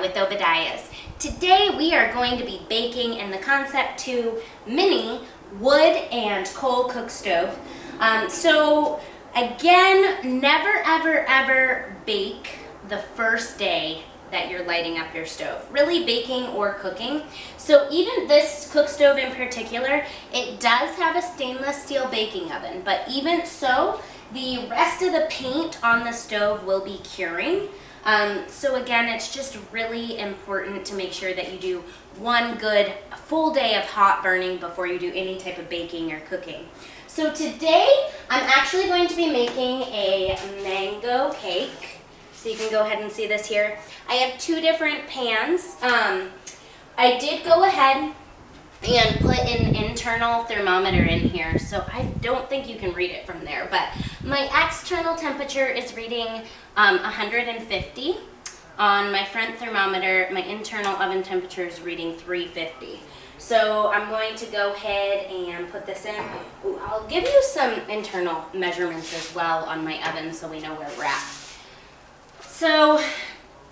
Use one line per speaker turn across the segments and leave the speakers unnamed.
with Obadiah's. Today we are going to be baking in the Concept 2 Mini Wood and Coal Cookstove. So again, never ever bake the first day that you're lighting up your stove, really baking or cooking. So even this cook stove in particular, it does have a stainless steel baking oven, but even so, the rest of the paint on the stove will be curing. So again, it's just really important to make sure that you do one good full day of hot burning before you do any type of baking or cooking. So today, I'm actually going to be making a mango cake. So you can go ahead and see this here. I have two different pans. I did go ahead and put an internal thermometer in here, so I don't think you can read it from there, but my external temperature is reading 150. On my front thermometer, my internal oven temperature is reading 350. So I'm going to go ahead and put this in. Ooh, I'll give you some internal measurements as well on my oven so we know where we're at. So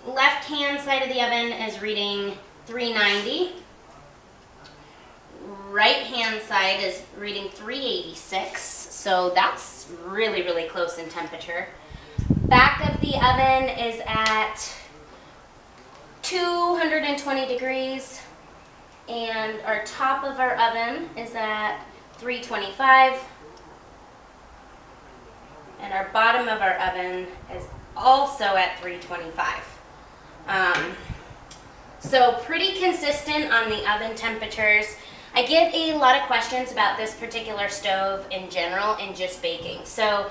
left hand side of the oven is reading 390. Right hand side is reading 386. So that's really close in temperature. Back of the oven is at 220 degrees. And our top of our oven is at 325. And our bottom of our oven is also at 325. So pretty consistent on the oven temperatures. I get a lot of questions about this particular stove in general and just baking. So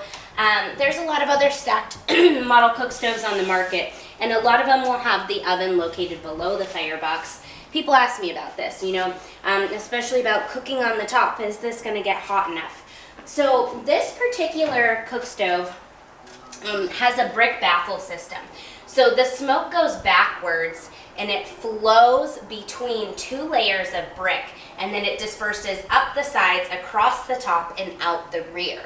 there's a lot of other stacked model cook stoves on the market, and a lot of them will have the oven located below the firebox. People ask me about this, you know, especially about cooking on the top. Is this going to get hot enough? So this particular cook stove has a brick baffle system. So the smoke goes backwards and it flows between two layers of brick, and then it disperses up the sides, across the top, and out the rear.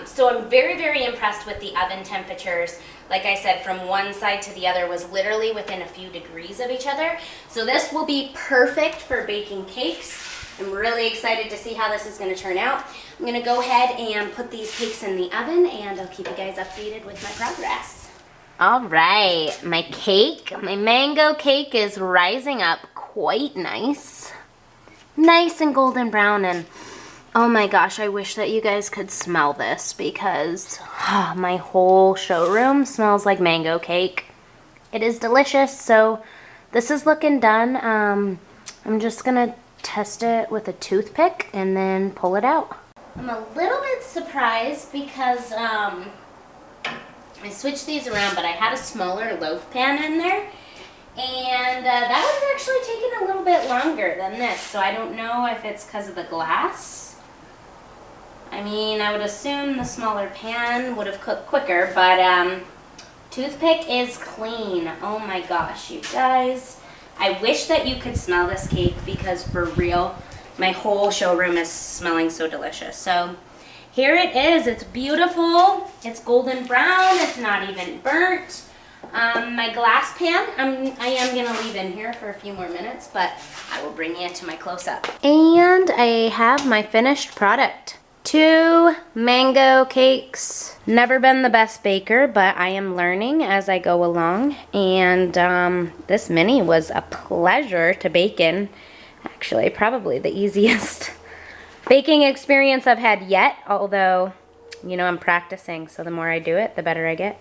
So I'm very impressed with the oven temperatures. Like I said, from one side to the other was literally within a few degrees of each other. So this will be perfect for baking cakes. I'm really excited to see how this is going to turn out. I'm going to go ahead and put these cakes in the oven, and I'll keep you guys updated with my progress. All right, my mango cake is rising up quite nice. Nice and golden brown, and oh my gosh, I wish that you guys could smell this because my whole showroom smells like mango cake. It is delicious, so this is looking done. I'm just going to test it with a toothpick and then pull it out. I'm a little bit surprised because I switched these around, but I had a smaller loaf pan in there, and that was actually taking a little bit longer than this, so I don't know if it's because of the glass. I mean, I would assume the smaller pan would have cooked quicker, but toothpick is clean. Oh my gosh, you guys. I wish that you could smell this cake because for real, my whole showroom is smelling so delicious. So here it is. It's beautiful. It's golden brown. It's not even burnt. My glass pan, I am going to leave in here for a few more minutes, but I will bring you to my close-up. And I have my finished product. 2 mango cakes. Never been the best baker, but I am learning as I go along. And this mini was a pleasure to bake in. Actually, probably the easiest baking experience I've had yet. Although, you know, I'm practicing, so the more I do it, the better I get.